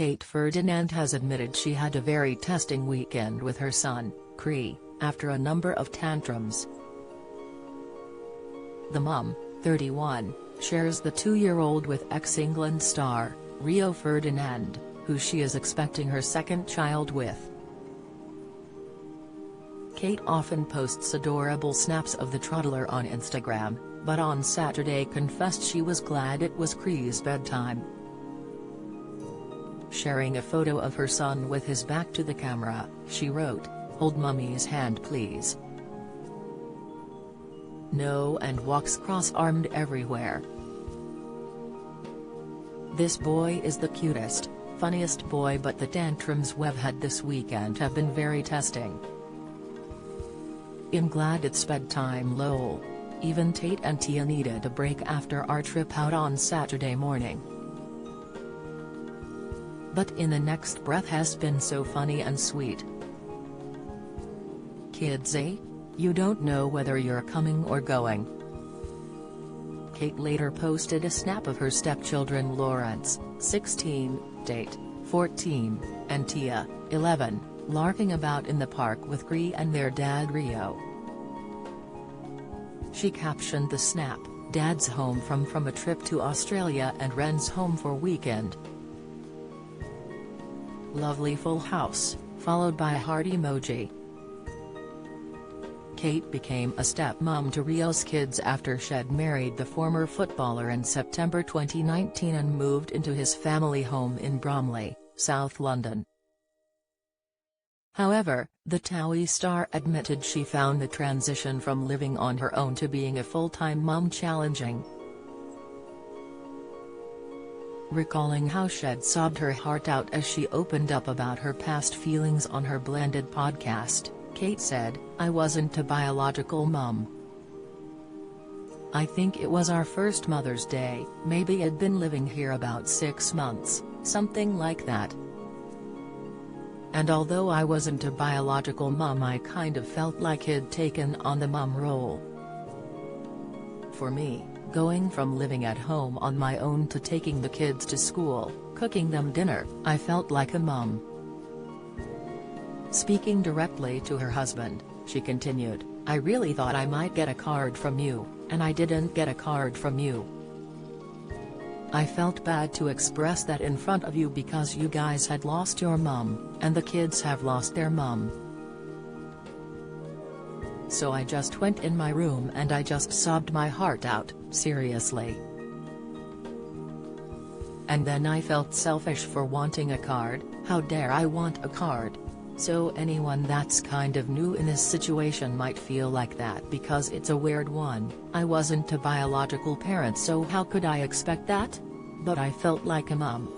Ferdinand has admitted she had a very testing weekend with her son, Cree, after a number of tantrums. The mum, 31, shares the 2-year-old with ex-England star, Rio Ferdinand, who she is expecting her second child with. Kate often posts adorable snaps of the toddler on Instagram, but on Saturday confessed she was glad it was Cree's bedtime. Sharing a photo of her son with his back to the camera, she wrote, "Hold mummy's hand please. No," and walks cross-armed everywhere. This boy is the cutest, funniest boy, but the tantrums we've had this weekend have been very testing. I'm glad it's bedtime lol. Even Tate and Tia needed a break after our trip out on Saturday morning. But in the next breath has been so funny and sweet. Kids, eh? You don't know whether you're coming or going. Kate later posted a snap of her stepchildren Lawrence, 16, Tate, 14, and Tia, 11, larking about in the park with Cree and their dad Rio. She captioned the snap, "Dad's home from a trip to Australia and Ren's home for weekend. Lovely full house," followed by a heart emoji. Kate became a stepmom to Rio's kids after she'd married the former footballer in September 2019 and moved into his family home in Bromley, South London. However, the TOWIE star admitted she found the transition from living on her own to being a full-time mom challenging. Recalling how she'd sobbed her heart out as she opened up about her past feelings on her Blended podcast, Kate said, "I wasn't a biological mum. I think it was our first Mother's Day, maybe I'd been living here about 6 months, something like that. And although I wasn't a biological mum, I kind of felt like I'd taken on the mum role. For me, going from living at home on my own to taking the kids to school, cooking them dinner, I felt like a mum." Speaking directly to her husband, she continued, "I really thought I might get a card from you, and I didn't get a card from you. I felt bad to express that in front of you because you guys had lost your mum, and the kids have lost their mum. So I just went in my room and I just sobbed my heart out, seriously. And then I felt selfish for wanting a card. How dare I want a card? So anyone that's kind of new in this situation might feel like that because it's a weird one. I wasn't a biological parent, so how could I expect that? But I felt like a mum."